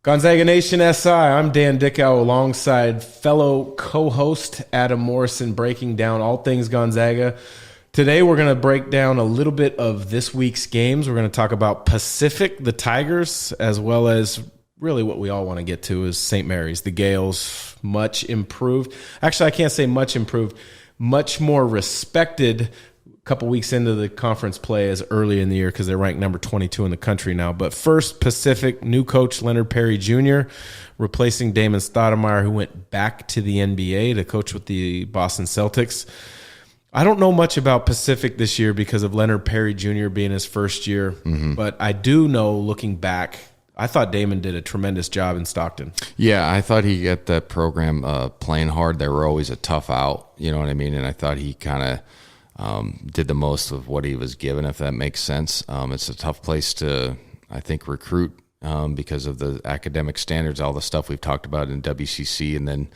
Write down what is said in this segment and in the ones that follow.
Gonzaga Nation SI, I'm Dan Dickau alongside fellow co-host Adam Morrison, breaking down all things Gonzaga. Today we're going to break down a little bit of this week's games. We're going to talk about Pacific, the Tigers, as well as really what we all want to get to is St. Mary's, the Gales, much improved. Actually, I can't say much improved, much more respected couple weeks into the conference play as early in the year because they're ranked number 22 in the country now. But first, Pacific, new coach Leonard Perry Jr., replacing Damon Stoudemire, who went back to the NBA to coach with the Boston Celtics. I don't know much about Pacific this year because of Leonard Perry Jr. being his first year, but I do know, looking back, I thought Damon did a tremendous job in Stockton. Yeah, I thought he got that program playing hard. They were always a tough out, you know what I mean? And I thought he kind of did the most of what he was given, if that makes sense. It's a tough place to, I think, recruit because of the academic standards, all the stuff we've talked about in WCC, and then,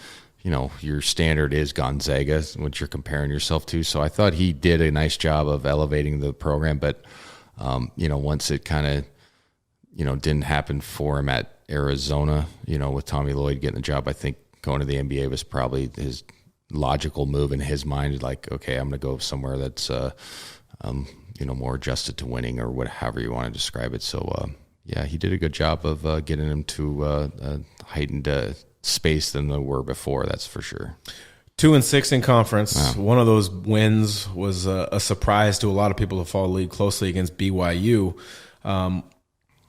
you know, your standard is Gonzaga, which you're comparing yourself to. So I thought he did a nice job of elevating the program, but, you know, once it kind of, you know, didn't happen for him at Arizona, you know, with Tommy Lloyd getting the job, I think going to the NBA was probably his logical move in his mind, like, okay, I'm going to go somewhere that's, you know, more adjusted to winning or however you want to describe it. So, yeah, he did a good job of getting him to a heightened space than they were before, that's for sure. 2-6 in conference. Wow. One of those wins was a surprise to a lot of people who follow the league closely against BYU.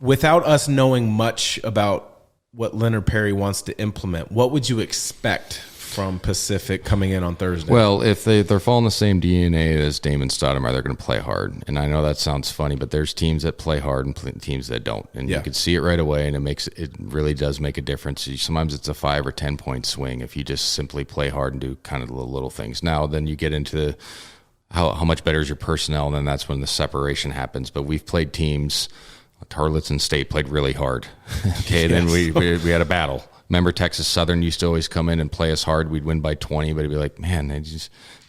Without us knowing much about what Leonard Perry wants to implement, what would you expect from Pacific coming in on Thursday? Well, if they're following the same DNA as Damon Stoudemire, they're going to play hard. And I know that sounds funny, but there's teams that play hard and teams that don't. And you can see it right away, and it really does make a difference. Sometimes it's a 5 or 10 point swing if you just simply play hard and do kind of the little things. Now, then you get into how much better is your personnel, and then that's when the separation happens. But we've played teams, Tarleton State played really hard. Okay, yes. Then we had a battle. Remember, Texas Southern used to always come in and play us hard. We'd win by 20, but it'd be like, man,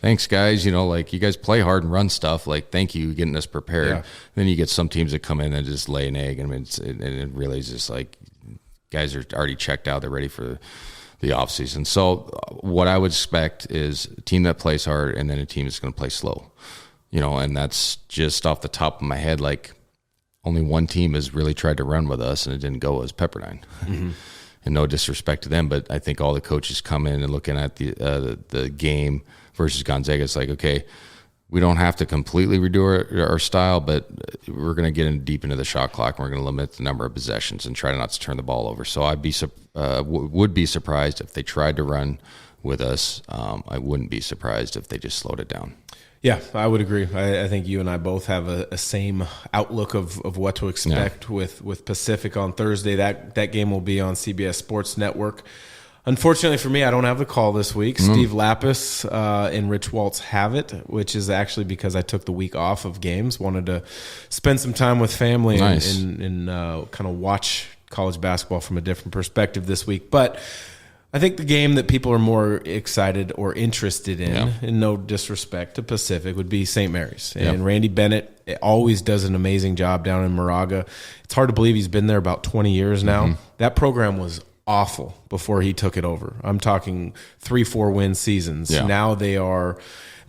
thanks, guys. You know, like, you guys play hard and run stuff. Like, thank you, getting us prepared. Yeah. Then you get some teams that come in and just lay an egg. I mean, it really is just like, guys are already checked out. They're ready for the offseason. So what I would expect is a team that plays hard and then a team that's going to play slow. You know, and that's just off the top of my head. Like, only one team has really tried to run with us, and it didn't go, as Pepperdine. And no disrespect to them, but I think all the coaches come in and looking at the game versus Gonzaga. It's like, okay, we don't have to completely redo our style, but we're going to get deep into the shot clock, and we're going to limit the number of possessions and try not to turn the ball over. So would be surprised if they tried to run with us. I wouldn't be surprised if they just slowed it down. Yeah, I would agree. I think you and I both have a same outlook of what to expect with Pacific on Thursday. That game will be on CBS Sports Network. Unfortunately for me, I don't have the call this week. Steve Lapis and Rich Waltz have it, which is actually because I took the week off of games. Wanted to spend some time with family and kind of watch college basketball from a different perspective this week. But I think the game that people are more excited or interested in no disrespect to Pacific, would be St. Mary's. And Randy Bennett always does an amazing job down in Moraga. It's hard to believe he's been there about 20 years now. That program was awful before he took it over. I'm talking 3-4 win seasons. Now they're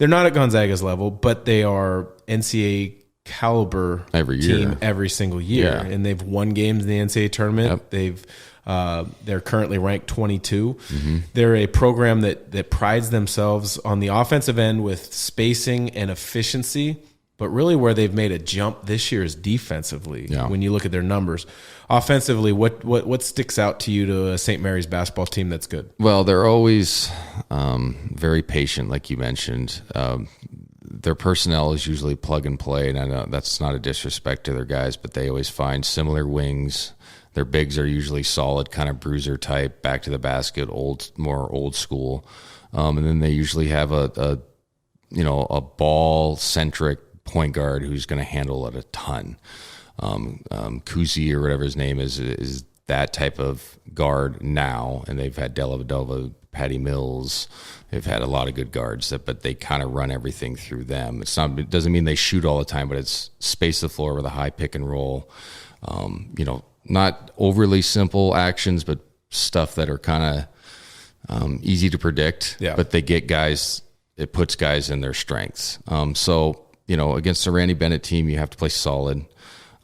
not at Gonzaga's level, but they are NCAA caliber team every single year. And they've won games in the NCAA tournament. They're currently ranked 22. They're a program that prides themselves on the offensive end with spacing and efficiency, but really where they've made a jump this year is defensively. When you look at their numbers, offensively, what sticks out to you to a St. Mary's basketball team that's good? Well, they're always very patient, like you mentioned. Their personnel is usually plug and play, and I know that's not a disrespect to their guys, but they always find similar wings. Their bigs are usually solid, kind of bruiser type, back to the basket, more old school. And then they usually have a ball centric point guard who's going to handle it a ton. Kuzi or whatever his name is that type of guard now, and they've had Dellavedova, Patty Mills. They've had a lot of good guards, but they kind of run everything through them. It doesn't mean they shoot all the time, but it's space the floor with a high pick and roll. not overly simple actions, but stuff that are kind of easy to predict. Yeah. But they get guys. It puts guys in their strengths. So against the Randy Bennett team, you have to play solid.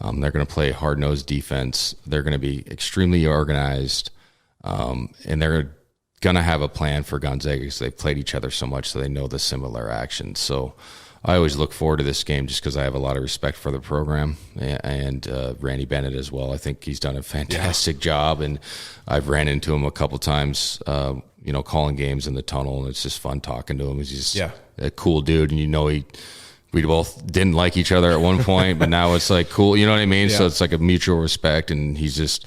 They're going to play hard-nosed defense. They're going to be extremely organized, and they're going to have a plan for Gonzaga because they've played each other so much, so they know the similar actions. So I always look forward to this game just because I have a lot of respect for the program and Randy Bennett as well. I think he's done a fantastic job, and I've ran into him a couple times, calling games in the tunnel, and it's just fun talking to him. He's just a cool dude, and we both didn't like each other at one point, but now it's like cool. You know what I mean? Yeah. So it's like a mutual respect, and he's just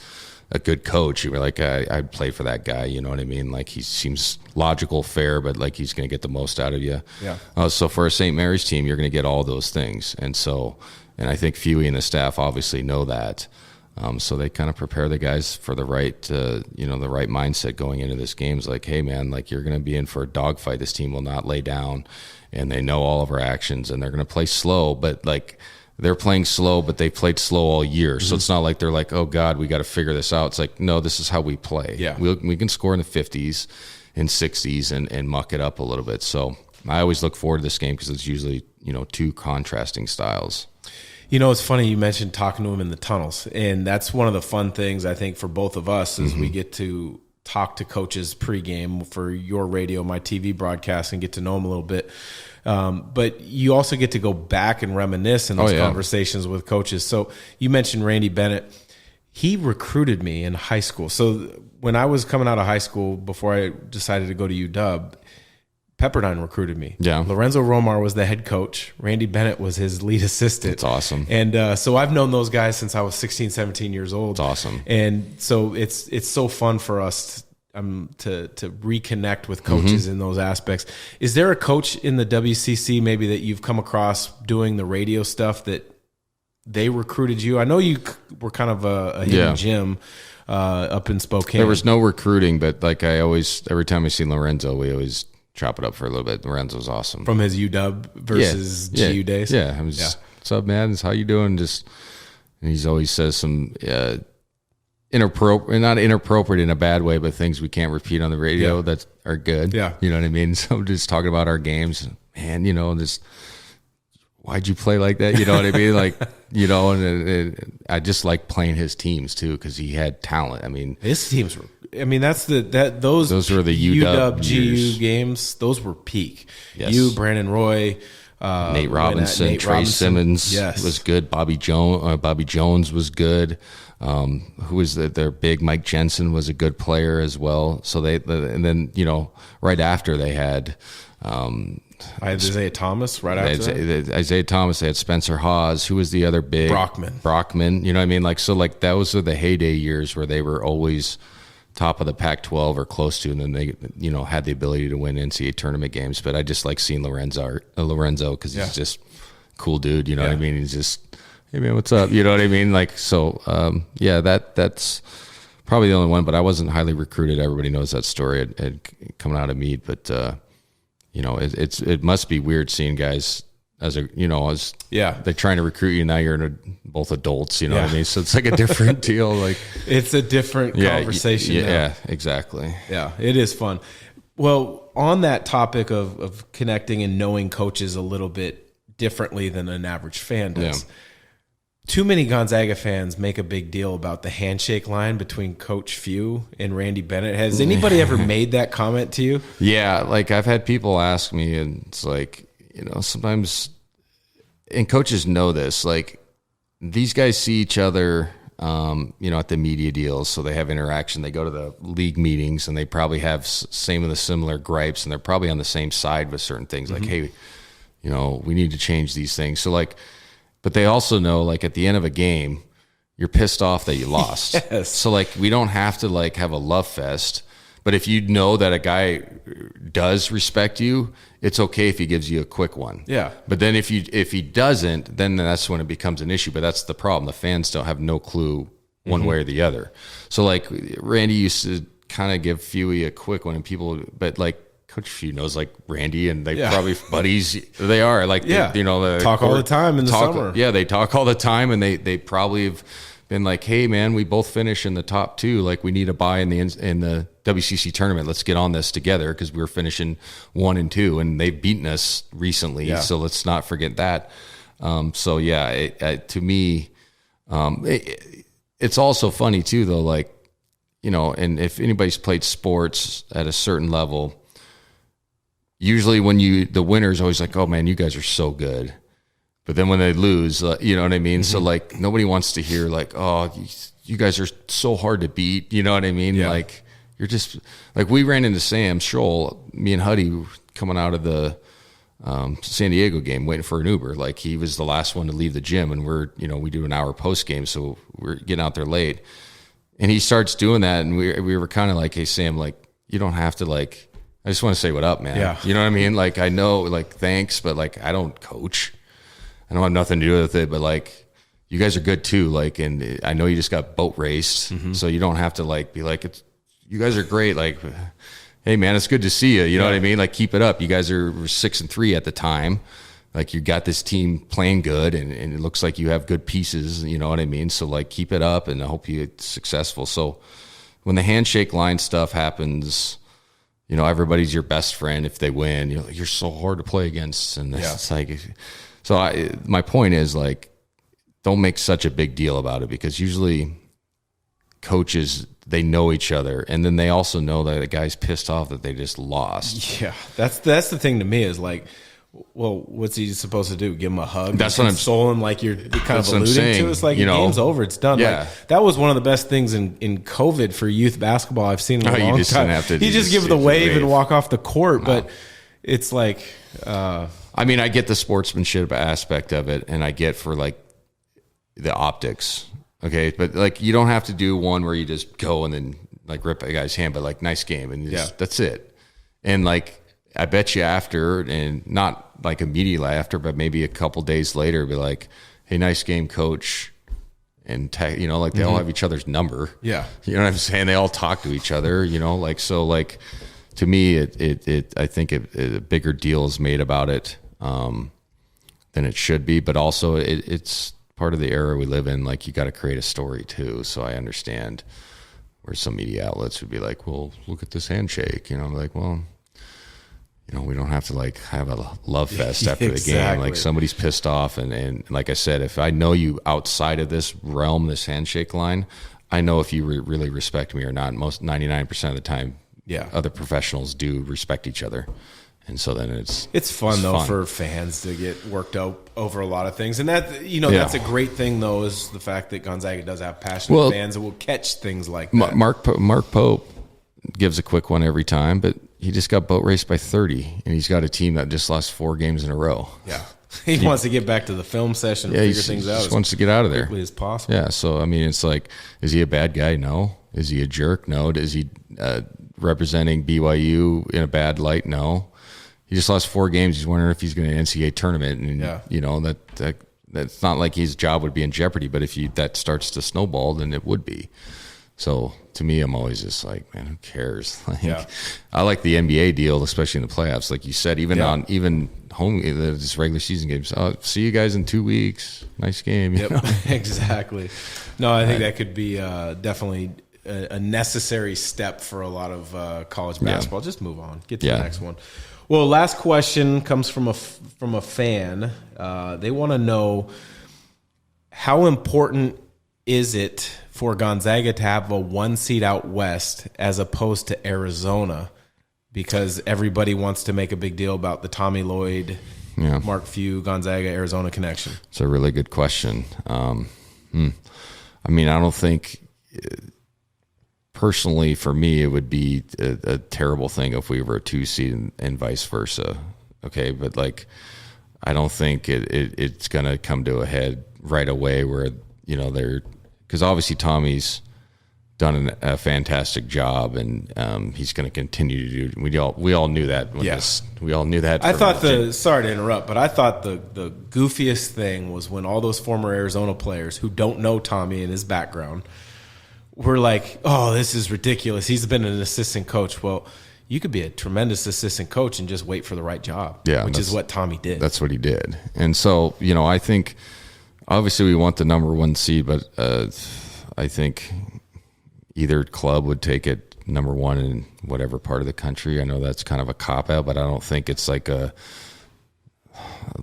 a good coach. You're like, I'd play for that guy. You know what I mean? Like, he seems logical, fair, but like he's going to get the most out of you. Yeah. So for a St. Mary's team, you're going to get all those things. And I think Fewy and the staff obviously know that. So they kind of prepare the guys for the right, the right mindset going into this game. It's like, hey man, like you're going to be in for a dogfight. This team will not lay down. And they know all of our actions, and they're going to play slow, but like they're playing slow, but they played slow all year. So it's not like they're like, oh God, we got to figure this out. It's like, no, this is how we play. Yeah. We can score in the 50s and 60s and muck it up a little bit. So I always look forward to this game because it's usually, two contrasting styles. It's funny you mentioned talking to him in the tunnels, and that's one of the fun things I think for both of us is we get to talk to coaches pregame for your radio, my TV broadcast, and get to know them a little bit. But you also get to go back and reminisce in those conversations with coaches. So you mentioned Randy Bennett. He recruited me in high school. So when I was coming out of high school, before I decided to go to UW, Pepperdine recruited me. Yeah. Lorenzo Romar was the head coach. Randy Bennett was his lead assistant. That's awesome. And so I've known those guys since I was 16, 17 years old. That's awesome. And so it's so fun for us to reconnect with coaches in those aspects. Is there a coach in the WCC maybe that you've come across doing the radio stuff that they recruited you? I know you were kind of a hidden gem up in Spokane. There was no recruiting, but like every time I see Lorenzo, we always chop it up for a little bit. Lorenzo's awesome. From his UW versus GU days? Yeah. What's up, man? How you doing? And he's always says some inappropriate, not inappropriate in a bad way, but things we can't repeat on the radio that are good. Yeah. You know what I mean? So I'm just talking about our games. Man, why'd you play like that? You know what I mean? Like, and I just like playing his teams too because he had talent. I mean, his teams were. I mean, those were the UW GU games. Those were peak. Yes. You, Brandon Roy, Nate Robinson, Trey Simmons was good. Bobby Jones was good. Who was their big? Mike Jensen was a good player as well. So and then right after they had. Isaiah Thomas right after Isaiah Thomas. They had Spencer Hawes. Who was the other big? Brockman. You know what I mean? Like, so like those are the heyday years where they were always top of the Pac-12 or close to, and then they had the ability to win NCAA tournament games. But I just like seeing Lorenzo because he's just a cool dude. You know what I mean? He's just, hey man, what's up? You know what I mean? Like, so that's probably the only one. But I wasn't highly recruited. Everybody knows that story coming out of Meade, but. It must be weird seeing guys they're trying to recruit you. Now you're both adults, you know what I mean? So it's like a different deal. Like it's a different conversation. Yeah, exactly. Yeah, it is fun. Well, on that topic of connecting and knowing coaches a little bit differently than an average fan does. Yeah. Too many Gonzaga fans make a big deal about the handshake line between Coach Few and Randy Bennett. Has anybody ever made that comment to you? Yeah, like I've had people ask me, and it's like, sometimes, and coaches know this, like these guys see each other, at the media deals, so they have interaction. They go to the league meetings, and they probably have similar gripes, and they're probably on the same side with certain things. Like, hey, we need to change these things. So like. But they also know, like, at the end of a game, you're pissed off that you lost. Yes. So, like, we don't have to, like, have a love fest. But if you know that a guy does respect you, it's okay if he gives you a quick one. Yeah. But then if he doesn't, then that's when it becomes an issue. But that's the problem. The fans don't have no clue one way or the other. So, like, Randy used to kind of give Fewy a quick one, but, like, Coach Few knows like Randy, and they probably buddies. They are like, they talk all the time in the summer. Yeah, they talk all the time, and they probably have been like, hey man, we both finish in the top 2. Like we need a bye in the WCC tournament. Let's get on this together because we were finishing 1 and 2, and they've beaten us recently. Yeah. So let's not forget that. So yeah, to me, it's also funny too, though. Like, and if anybody's played sports at a certain level, usually when the winner's always like, oh man, you guys are so good. But then when they lose, you know what I mean? Mm-hmm. So like nobody wants to hear like, oh, you guys are so hard to beat. You know what I mean? Yeah. Like you're just like, we ran into Sam Scholl, me and Huddy coming out of the San Diego game waiting for an Uber. Like he was the last one to leave the gym, and we do an hour post game. So we're getting out there late, and he starts doing that. And we were kind of like, hey Sam, like you don't have to like, I just want to say what up, man. Yeah. You know what I mean? Like I know, like thanks, but like I don't coach. I don't have nothing to do with it, but like you guys are good too. Like, and I know you just got boat raced, so you don't have to like be like, you guys are great. Like, hey man, it's good to see you. You know what I mean? Like keep it up. You guys were 6-3 at the time. Like you got this team playing good, and it looks like you have good pieces. You know what I mean? So like keep it up, and I hope you're successful. So when the handshake line stuff happens, everybody's your best friend if they win. You're so hard to play against, and it's like. So my point is like, don't make such a big deal about it, because usually coaches, they know each other, and then they also know that the guy's pissed off that they just lost. Yeah, that's the thing to me is like, well, what's he supposed to do? Give him a hug? That's what I'm console him, like you're kind of alluding to. It's like the game's over, it's done. Yeah, like, that was one of the best things in COVID for youth basketball I've seen in a long time. You just give the wave and walk off the court, but it's like. I mean, I get the sportsmanship aspect of it, and I get for like the optics. Okay. But like, you don't have to do one where you just go and then like rip a guy's hand, but like nice game. And that's it. And like, I bet you after, and not like immediately after, but maybe a couple days later, be like, hey, nice game, coach. And like they all have each other's number. Yeah. You know what I'm saying? They all talk to each other, like, so like, to me, I think a bigger deal is made about it than it should be, but also it's part of the era we live in. Like you got to create a story too. So I understand where some media outlets would be like, well, look at this handshake, like, well, we don't have to like have a love fest after the game. Like somebody's pissed off. And like I said, if I know you outside of this realm, this handshake line, I know if you really respect me or not. Most 99% of the time, other professionals do respect each other. And so then it's fun though for fans to get worked out over a lot of things. And that, that's a great thing though, is the fact that Gonzaga does have passionate fans that will catch things like that. Mark Pope gives a quick one every time, but he just got boat raced by 30, and he's got a team that just lost 4 games in a row. Yeah. He wants to get back to the film session and figure things out. He just wants to get out of there. As quickly as possible. Yeah. So, I mean, it's like, is he a bad guy? No. Is he a jerk? No. Is he representing BYU in a bad light? No. He just lost 4 games. He's wondering if he's going to NCAA tournament. And, that's not like his job would be in jeopardy. But if that starts to snowball, then it would be. So to me, I'm always just like, man, who cares? I like the NBA deal, especially in the playoffs. Like you said, even home, this regular season games. Oh, see you guys in 2 weeks. Nice game. Yep, exactly. No, I think that could be definitely a necessary step for a lot of college basketball. Just move on. Get to the next one. Well, last question comes from a fan. They want to know, how important is it for Gonzaga to have a 1 seed out west as opposed to Arizona? Because everybody wants to make a big deal about the Tommy Lloyd, Mark Few, Gonzaga, Arizona connection. It's a really good question. I mean, I don't think, personally for me, it would be a terrible thing if we were a 2 seed and vice versa. Okay, but like, I don't think it's going to come to a head right away where, because obviously Tommy's done a fantastic job, and he's going to continue to do. We all knew that. We all knew that. I thought sorry to interrupt, but I thought the goofiest thing was when all those former Arizona players who don't know Tommy and his background were like, "Oh, this is ridiculous. He's been an assistant coach." Well, you could be a tremendous assistant coach and just wait for the right job, which is what Tommy did. That's what he did. And so, I think Obviously, we want the number 1 seed, but I think either club would take it number 1 in whatever part of the country. I know that's kind of a cop-out, but I don't think it's like a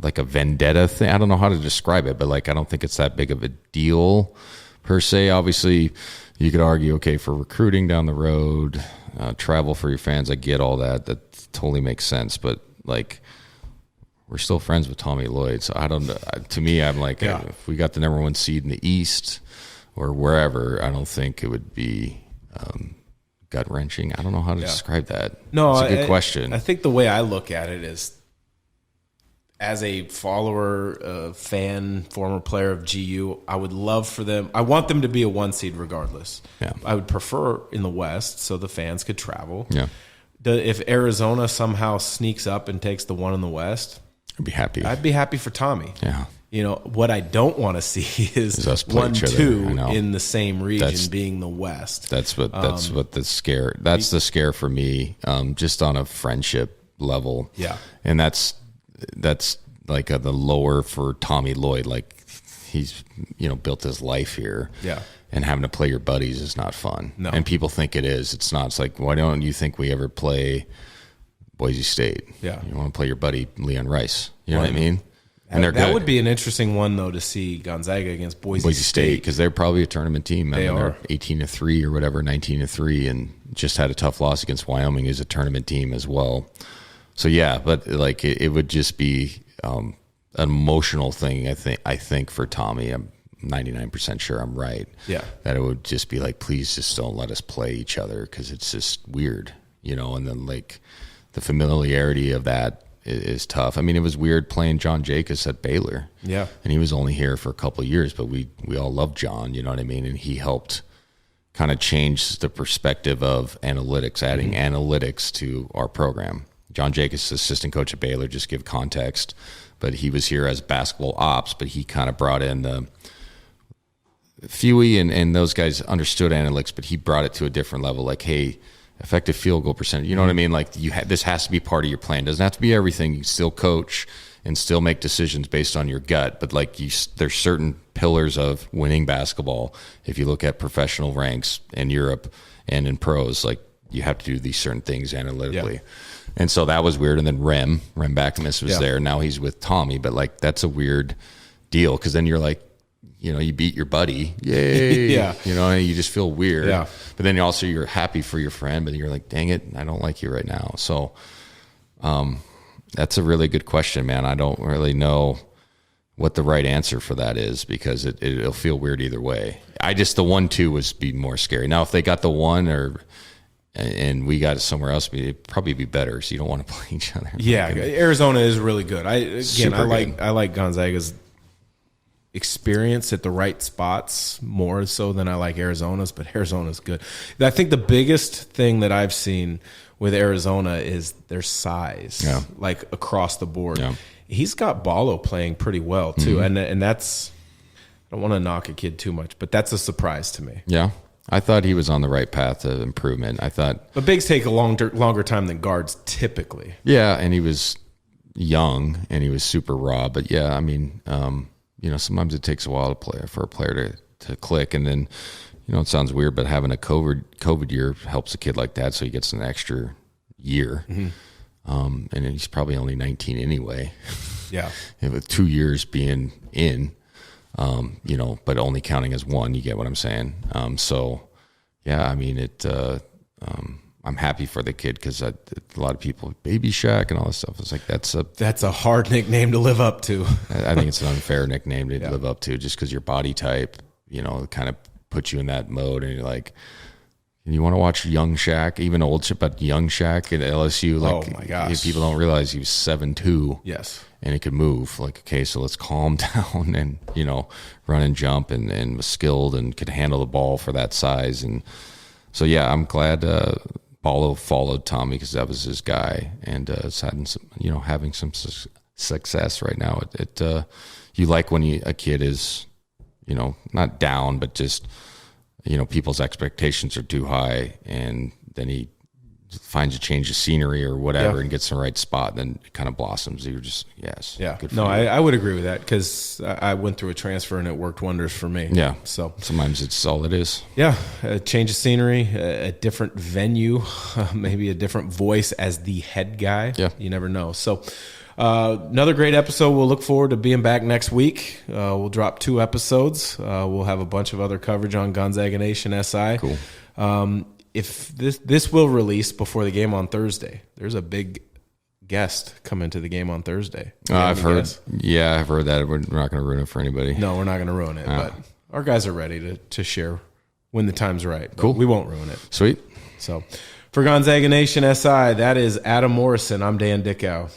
vendetta thing. I don't know how to describe it, but like I don't think it's that big of a deal per se. Obviously, you could argue, okay, for recruiting down the road, travel for your fans, I get all that. That totally makes sense, but like we're still friends with Tommy Lloyd, so I don't know. To me, I'm like, if we got the number 1 seed in the East or wherever, I don't think it would be gut wrenching. I don't know how to describe that. No, it's a good question. I think the way I look at it is, as a follower, fan, former player of GU, I would love for them. I want them to be a 1 seed regardless. Yeah. I would prefer in the West so the fans could travel. Yeah. If Arizona somehow sneaks up and takes the 1 in the West, I'd be happy. I'd be happy for Tommy. Yeah. You know, what I don't want to see is us play 1, each other. 2 in the same region being the West. That's what the scare. That's the scare for me. Just on a friendship level. Yeah. And that's like the lower for Tommy Lloyd. Like he's built his life here. Yeah. And having to play your buddies is not fun. No. And people think it is. It's not. It's like, why don't you think we ever play Boise State? Yeah. You want to play your buddy Leon Rice. You know what I mean? And that would be an interesting one, though, to see Gonzaga against Boise State, because they're probably a tournament team. They are 18-3 or whatever, 19-3, and just had a tough loss against Wyoming as a tournament team as well. So yeah, but like it would just be an emotional thing. I think for Tommy, I'm 99% sure I'm right. Yeah, that it would just be like, please just don't let us play each other because it's just weird, And then like the familiarity of that is tough. I mean, it was weird playing John Jacobs at Baylor. Yeah. And he was only here for a couple of years, but we all loved John, you know what I mean? And he helped kind of change the perspective of analytics, adding analytics to our program. John Jacobs, assistant coach at Baylor, just give context, but he was here as basketball ops, but he kind of brought in the Fewey and those guys understood analytics, but he brought it to a different level. Like, hey, effective field goal percentage. You know what I mean? Like this has to be part of your plan. It doesn't have to be everything. You still coach and still make decisions based on your gut. But like there's certain pillars of winning basketball. If you look at professional ranks in Europe and in pros, like you have to do these certain things analytically. Yeah. And so that was weird. And then Rem Backamus was there. Now he's with Tommy. But like that's a weird deal because then you're like, you beat your buddy. Yay. Yeah. You just feel weird. Yeah. But then you're happy for your friend, but you're like, dang it, I don't like you right now. So that's a really good question, man. I don't really know what the right answer for that is because it'll feel weird either way. The 1-2 would be more scary. Now, if they got the 1 and we got it somewhere else, it'd probably be better. So you don't want to play each other. Yeah. Arizona is really good. I like Gonzaga's experience at the right spots more so than I like Arizona's, but Arizona's good. I think the biggest thing that I've seen with Arizona is their size, like across the board. Yeah. He's got Ballo playing pretty well too, and that's, I don't want to knock a kid too much, but that's a surprise to me. Yeah, I thought he was on the right path of improvement. But bigs take a longer time than guards typically. Yeah, and he was young and he was super raw, but yeah, I mean. Sometimes it takes a while for a player to click. And then, it sounds weird, but having a COVID year helps a kid like that. So he gets an extra year. And he's probably only 19 anyway. Yeah. And with 2 years being in, but only counting as 1, you get what I'm saying? I mean, I'm happy for the kid because a lot of people, Baby Shaq and all this stuff. It's like that's a hard nickname to live up to. I think it's an unfair nickname to live up to just because your body type, kind of puts you in that mode. And you're like, you want to watch young Shaq, even old Shaq, but young Shaq at LSU. Like, oh my gosh. People don't realize he was 7'2". Yes. And he could move. Like, okay, so let's calm down and, run and jump and was skilled and could handle the ball for that size. And so, yeah, I'm glad Ballo followed Tommy because that was his guy, and it's having some success right now. You like when a kid is, not down, but just, people's expectations are too high, and then he finds a change of scenery or whatever and gets in the right spot, then it kind of blossoms. You're just, good for you. I would agree with that because I went through a transfer and it worked wonders for me. Yeah. So sometimes it's all it is. Yeah. A change of scenery, a different venue, maybe a different voice as the head guy. Yeah. You never know. So another great episode. We'll look forward to being back next week. We'll drop 2 episodes. We'll have a bunch of other coverage on Gonzaga Nation SI. Cool. If this will release before the game on Thursday, there's a big guest coming to the game on Thursday. I've heard that. We're not going to ruin it for anybody. No, we're not going to ruin it, but our guys are ready to share when the time's right. Cool. We won't ruin it. Sweet. So for Gonzaga Nation SI, that is Adam Morrison. I'm Dan Dickau.